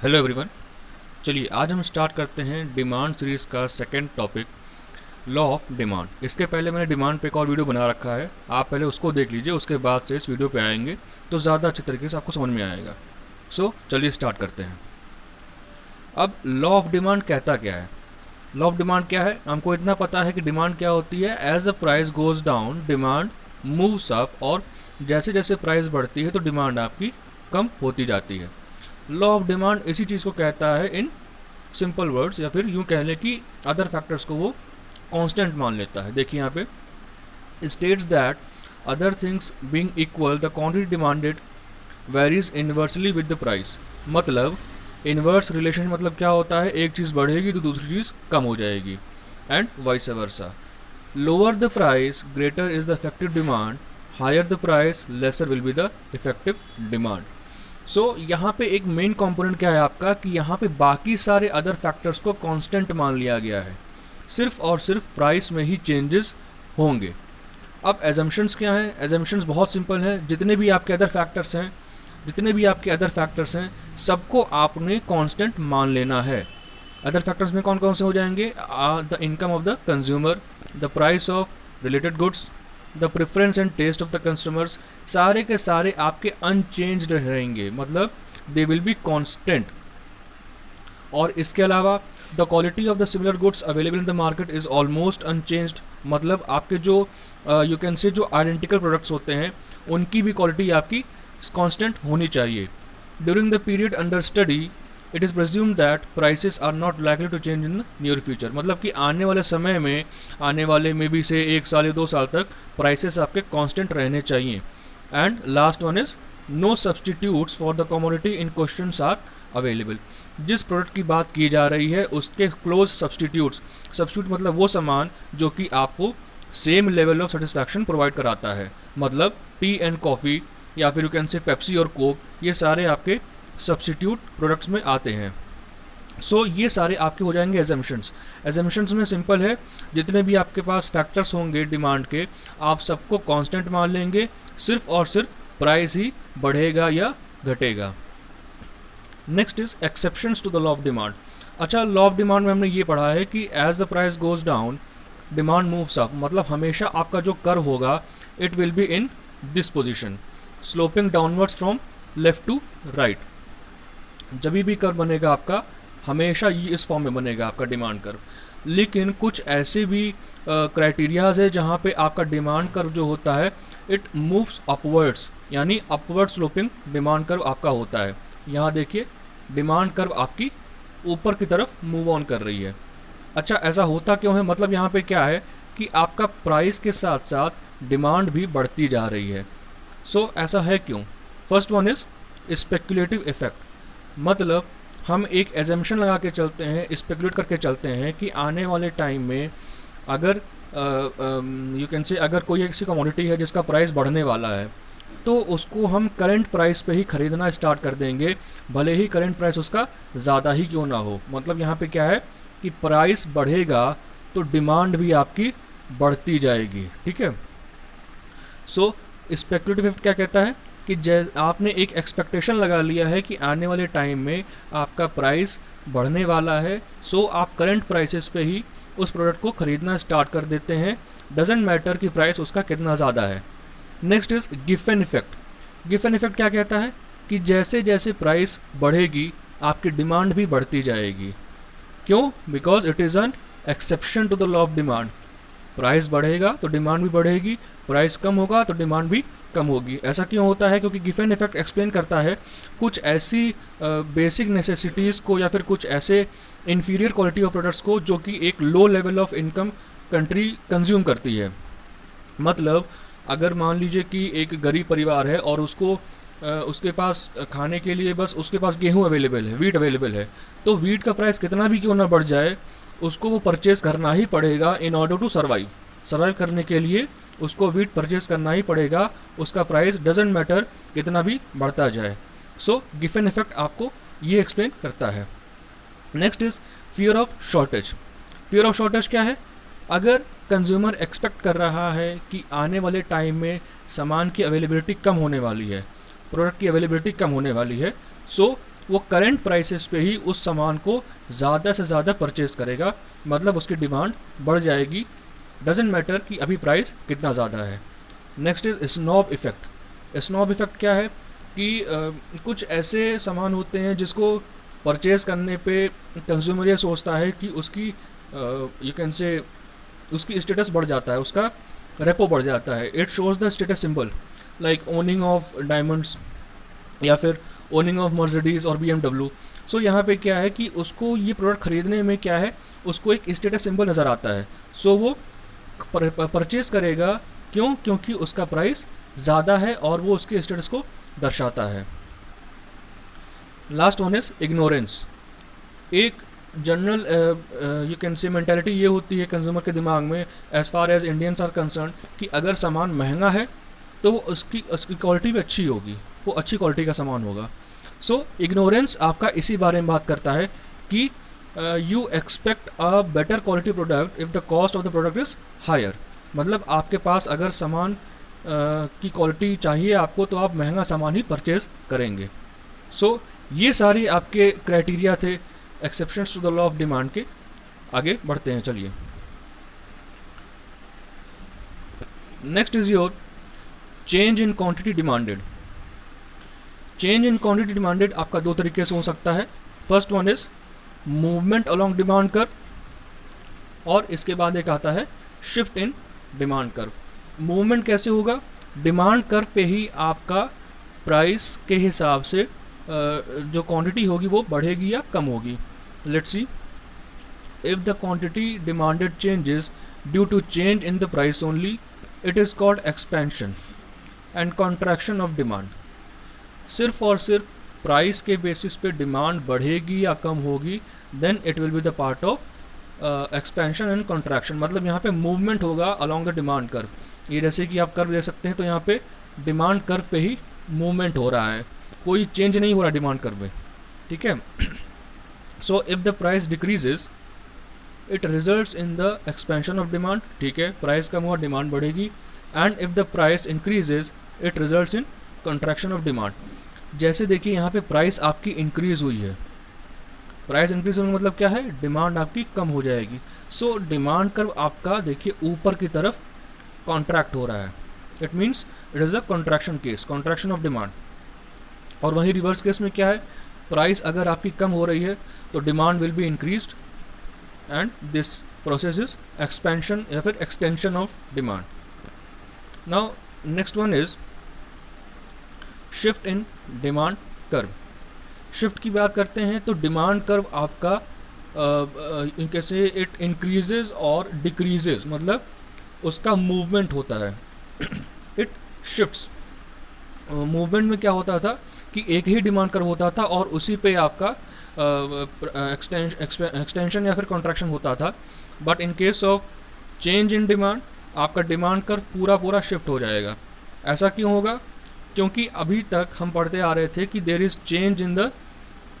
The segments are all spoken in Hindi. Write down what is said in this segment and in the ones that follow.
Hello everyone. चलिए आज हम स्टार्ट करते हैं डिमांड सीरीज़ का second topic, law of demand. इसके पहले मैंने डिमांड पे एक और वीडियो बना रखा है, आप पहले उसको देख लीजिए, उसके बाद से इस वीडियो पे आएंगे तो ज़्यादा अच्छे तरीके से आपको समझ में आएगा। सो चलिए स्टार्ट करते हैं। अब लॉ ऑफ डिमांड कहता क्या है? लॉ ऑफ डिमांड क्या है? हमको इतना पता है कि डिमांड क्या होती है, as the price goes down demand moves up, और जैसे जैसे प्राइस बढ़ती है तो डिमांड आपकी कम होती जाती है। लॉ ऑफ डिमांड इसी चीज़ को कहता है इन सिंपल वर्ड्स, या फिर यूँ कह लें कि अदर फैक्टर्स को वो कांस्टेंट मान लेता है। देखिए यहाँ पे states that other things being equal the quantity demanded varies inversely with the price. मतलब इन्वर्स रिलेशन मतलब क्या होता है, एक चीज़ बढ़ेगी तो दूसरी चीज़ कम हो जाएगी, and vice versa. Lower the price greater is the effective demand, higher the price lesser will be the effective demand. So यहाँ पे एक मेन कंपोनेंट क्या है आपका, कि यहाँ पे बाकी सारे अदर फैक्टर्स को कांस्टेंट मान लिया गया है, सिर्फ और सिर्फ प्राइस में ही चेंजेस होंगे। अब एजम्पशंस क्या हैं? एजम्पशंस बहुत सिंपल है, जितने भी आपके अदर फैक्टर्स हैं सबको आपने कांस्टेंट मान लेना है। अदर फैक्टर्स में कौन कौन से हो जाएंगे? The income of the consumer, the price of related goods, the preference and taste of the customers, सारे के सारे आपके अनचेंज्ड रहेंगे, मतलब दे विल बी कांस्टेंट। और इसके अलावा the quality of the similar goods available in the market is almost unchanged, मतलब आपके जो यू कैन से जो आइडेंटिकल प्रोडक्ट्स होते हैं उनकी भी क्वालिटी आपकी कांस्टेंट होनी चाहिए। During the period under study it is presume that prices are not likely to change in the near future, मतलब कि आने वाले समय में, आने वाले मे बी से 1 साल या 2 साल तक प्राइसेस आपके कांस्टेंट रहने चाहिए। And last one is no substitutes for the commodity in questions are available. जिस प्रोडक्ट की बात की जा रही है उसके क्लोज सब्सटीट्यूट मतलब वो सामान जो कि आपको same level of satisfaction provide कराता है, मतलब टी एंड कॉफ़ी या फिर यू कैन से पेप्सी और कोक, ये सारे आपके सब्सटीट्यूट प्रोडक्ट्स में आते हैं। सो ये सारे आपके हो जाएंगे एजम्पशंस। एजम्पशंस में सिंपल है, जितने भी आपके पास फैक्टर्स होंगे डिमांड के, आप सबको कांस्टेंट मान लेंगे, सिर्फ और सिर्फ प्राइस ही बढ़ेगा या घटेगा। Next is exceptions to the law of demand. अच्छा, लॉ ऑफ डिमांड में हमने ये पढ़ा है कि as the price goes down demand moves up, मतलब हमेशा आपका जो कर्व होगा it will be in this position, sloping downwards from left to right. जब भी कर्व बनेगा आपका हमेशा ये इस फॉर्म में बनेगा आपका डिमांड कर्व। लेकिन कुछ ऐसे भी क्राइटेरियाज है जहाँ पे आपका डिमांड कर्व जो होता है इट मूव्स अपवर्ड्स, यानी अपवर्ड स्लोपिंग डिमांड कर्व आपका होता है। यहाँ देखिए डिमांड कर्व आपकी ऊपर की तरफ मूव ऑन कर रही है। अच्छा, ऐसा होता क्यों है? मतलब यहाँ पे क्या है कि आपका प्राइस के साथ साथ डिमांड भी बढ़ती जा रही है। सो ऐसा है क्यों? First one is speculative effect, मतलब हम एक एजम्पशन लगा के चलते हैं, स्पेकुलेट करके चलते हैं कि आने वाले टाइम में अगर यू कैन से अगर कोई ऐसी कमोडिटी है जिसका प्राइस बढ़ने वाला है तो उसको हम करंट प्राइस पे ही ख़रीदना स्टार्ट कर देंगे, भले ही करंट प्राइस उसका ज़्यादा ही क्यों ना हो। मतलब यहाँ पे क्या है कि प्राइस बढ़ेगा तो डिमांड भी आपकी बढ़ती जाएगी, ठीक है। सो स्पेकुलेटिव इफेक्ट क्या कहता है कि आपने एक एक्सपेक्टेशन लगा लिया है कि आने वाले टाइम में आपका प्राइस बढ़ने वाला है, सो आप करंट प्राइसेस पे ही उस प्रोडक्ट को ख़रीदना स्टार्ट कर देते हैं, डजेंट मैटर कि प्राइस उसका कितना ज़्यादा है। Next is Giffen effect. Giffen effect क्या कहता है कि जैसे जैसे प्राइस बढ़ेगी आपकी डिमांड भी बढ़ती जाएगी। क्यों? Because it is an exception to the law of demand. Price बढ़ेगा तो डिमांड भी बढ़ेगी, प्राइस कम होगा तो डिमांड भी कम होगी। ऐसा क्यों होता है? क्योंकि गिफन इफेक्ट एक्सप्लेन करता है कुछ ऐसी बेसिक नेसेसिटीज़ को या फिर कुछ ऐसे इन्फीरियर क्वालिटी ऑफ प्रोडक्ट्स को जो कि एक low level of income country consume करती है। मतलब अगर मान लीजिए कि एक गरीब परिवार है और उसको उसके पास खाने के लिए बस उसके पास गेहूँ अवेलेबल है, वीट अवेलेबल है, तो वीट का प्राइस कितना भी क्यों ना बढ़ जाए उसको वो परचेज़ करना ही पड़ेगा इन ऑर्डर टू सर्वाइव करने के लिए उसको वीट परचेज़ करना ही पड़ेगा, उसका प्राइस डजेंट मैटर कितना भी बढ़ता जाए। सो गिफन इफेक्ट आपको ये एक्सप्लेन करता है। Next is fear of shortage. Fear of shortage क्या है? अगर कंज्यूमर एक्सपेक्ट कर रहा है कि आने वाले टाइम में सामान की अवेलेबिलिटी कम होने वाली है, प्रोडक्ट की अवेलेबिलिटी कम होने वाली है, सो वो करंट प्राइसेस पे ही उस सामान को ज़्यादा से ज़्यादा परचेज करेगा, मतलब उसकी डिमांड बढ़ जाएगी, डजेंट मैटर कि अभी प्राइस कितना ज़्यादा है। Next is snob effect. Snob effect क्या है कि कुछ ऐसे सामान होते हैं जिसको परचेज करने पे कंज्यूमर ये सोचता है कि उसकी यू कैन से उसकी स्टेटस बढ़ जाता है, उसका रेपो बढ़ जाता है। It shows the status symbol like owning of diamonds या फिर ओनिंग ऑफ मर्सिडीज़ और BMW। सो यहाँ पे क्या है कि उसको ये प्रोडक्ट ख़रीदने में क्या है, उसको एक स्टेटस सिंबल नज़र आता है, सो वो परचेज़ करेगा। क्यों? क्योंकि उसका प्राइस ज़्यादा है और वो उसके स्टेटस को दर्शाता है। Last one is ignorance. एक general you can say mentality ये होती है कंज्यूमर के दिमाग में as far as Indians are concern कि अगर सामान महंगा है तो वो उसकी क्वालिटी भी अच्छी होगी, वो अच्छी क्वालिटी का सामान होगा। सो इग्नोरेंस आपका इसी बारे में बात करता है कि you expect a better quality product if the cost of the product is higher. मतलब आपके पास अगर सामान की क्वालिटी चाहिए आपको तो आप महंगा सामान ही परचेज करेंगे। सो ये सारे आपके क्राइटेरिया थे exceptions to the law of demand के। आगे बढ़ते हैं, चलिए। Next is your change in quantity demanded. Change in quantity demanded आपका दो तरीके से हो सकता है। First one is movement along demand curve, और इसके बाद एक आता है shift in demand curve. Movement कैसे होगा? डिमांड कर्व पे ही आपका प्राइस के हिसाब से जो क्वांटिटी होगी वो बढ़ेगी या कम होगी। Let's see, if the quantity demanded changes due to change in the price only, it is called expansion and contraction of demand. सिर्फ और सिर्फ प्राइस के बेसिस पे डिमांड बढ़ेगी या कम होगी, then it will be the part of expansion and contraction. मतलब यहाँ पे मूवमेंट होगा अलॉन्ग द डिमांड कर्व। ये जैसे कि आप कर्व देख सकते हैं, तो यहाँ पे डिमांड कर्व पे ही मूवमेंट हो रहा है, कोई चेंज नहीं हो रहा डिमांड कर्व में, ठीक है। So if the price decreases it results in the expansion of demand, ठीक है, प्राइस कम हुआ डिमांड बढ़ेगी। And if the price increases it results in contraction of demand. जैसे देखिए यहाँ पे प्राइस आपकी इंक्रीज हुई है, प्राइस इंक्रीज होने का मतलब क्या है, डिमांड आपकी कम हो जाएगी। सो डिमांड कर्व आपका देखिए ऊपर की तरफ कॉन्ट्रैक्ट हो रहा है, it means it is a contraction case, contraction of demand. और वहीं रिवर्स केस में क्या है, प्राइस अगर आपकी कम हो रही है तो demand will be increased and this process is expansion या फिर extension of demand. Now next one is shift in demand curve. Shift की बात करते हैं तो डिमांड कर्व आपका कैसे इट इंक्रीजेज और डिक्रीजेज, मतलब उसका मूवमेंट होता है, इट शिफ्ट्स। मूवमेंट में क्या होता था कि एक ही डिमांड कर्व होता था और उसी पे आपका एक्सटेंशन या फिर कॉन्ट्रैक्शन होता था। But in case of change in demand आपका डिमांड कर्व पूरा पूरा शिफ्ट हो जाएगा। ऐसा क्यों होगा? क्योंकि अभी तक हम पढ़ते आ रहे थे कि there is change in the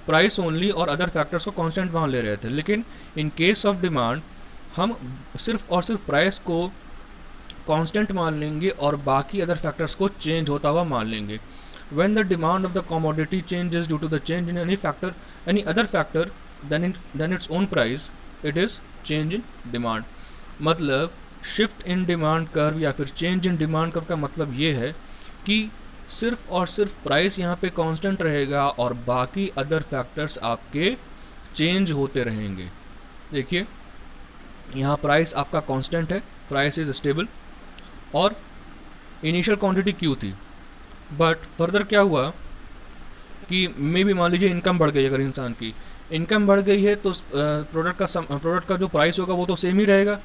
price only और अदर फैक्टर्स को कांस्टेंट मान ले रहे थे, लेकिन इन केस ऑफ डिमांड हम सिर्फ और सिर्फ प्राइस को कांस्टेंट मान लेंगे और बाकी अदर फैक्टर्स को चेंज होता हुआ मान लेंगे। When the demand of the commodity changes due to the change in any other factor than its own price, it is change in demand। मतलब shift in demand curve या फिर change in demand curve का मतलब ये है कि सिर्फ और सिर्फ प्राइस यहाँ पे कांस्टेंट रहेगा और बाकी अदर फैक्टर्स आपके चेंज होते रहेंगे। देखिए यहाँ प्राइस आपका कांस्टेंट है, प्राइस इज स्टेबल और इनिशियल क्वांटिटी क्यू थी, बट फर्दर क्या हुआ कि मे भी मान लीजिए इनकम बढ़ गई, अगर इंसान की इनकम बढ़ गई है तो प्रोडक्ट का जो प्राइस होगा वो तो सेम ही रहेगा,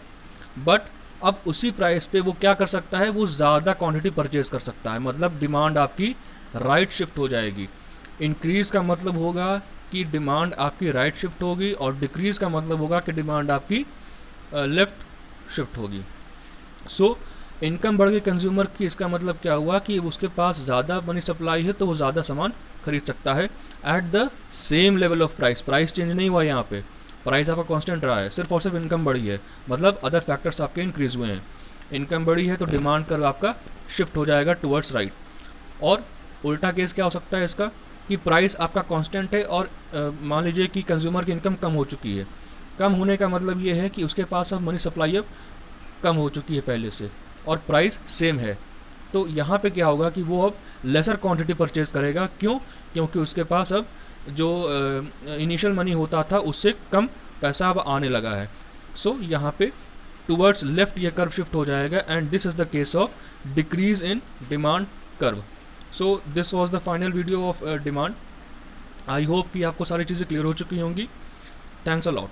बट अब उसी प्राइस पे वो क्या कर सकता है, वो ज़्यादा क्वांटिटी परचेज कर सकता है। मतलब डिमांड आपकी राइट शिफ्ट हो जाएगी। इंक्रीज़ का मतलब होगा कि डिमांड आपकी राइट शिफ्ट होगी और डिक्रीज़ का मतलब होगा कि डिमांड आपकी लेफ़्ट शिफ्ट होगी। सो इनकम बढ़ गई कंज्यूमर की, इसका मतलब क्या हुआ कि उसके पास ज़्यादा मनी सप्लाई है तो वो ज़्यादा सामान खरीद सकता है at the same level of price. Price change नहीं हुआ, यहाँ पे प्राइस आपका कांस्टेंट रहा है, सिर्फ और सिर्फ इनकम बढ़ी है, मतलब अदर फैक्टर्स आपके इंक्रीज हुए हैं। इनकम बढ़ी है तो डिमांड कर्व आपका शिफ्ट हो जाएगा टुवर्ड्स राइट। और उल्टा केस क्या हो सकता है इसका कि प्राइस आपका कांस्टेंट है और मान लीजिए कि कंज्यूमर की इनकम कम हो चुकी है। कम होने का मतलब ये है कि उसके पास अब मनी सप्लाई अब कम हो चुकी है पहले से, और प्राइस सेम है। तो यहाँ पे क्या होगा कि वो अब लेसर क्वांटिटी परचेज करेगा। क्यों? क्योंकि उसके पास अब जो इनिशियल मनी होता था उससे कम पैसा अब आने लगा है। सो यहाँ पे टूवर्ड्स लेफ्ट ये कर्व शिफ्ट हो जाएगा, and this is the case of decrease in demand curve. So this was the final video of demand. I hope कि आपको सारी चीज़ें क्लियर हो चुकी होंगी। Thanks a lot.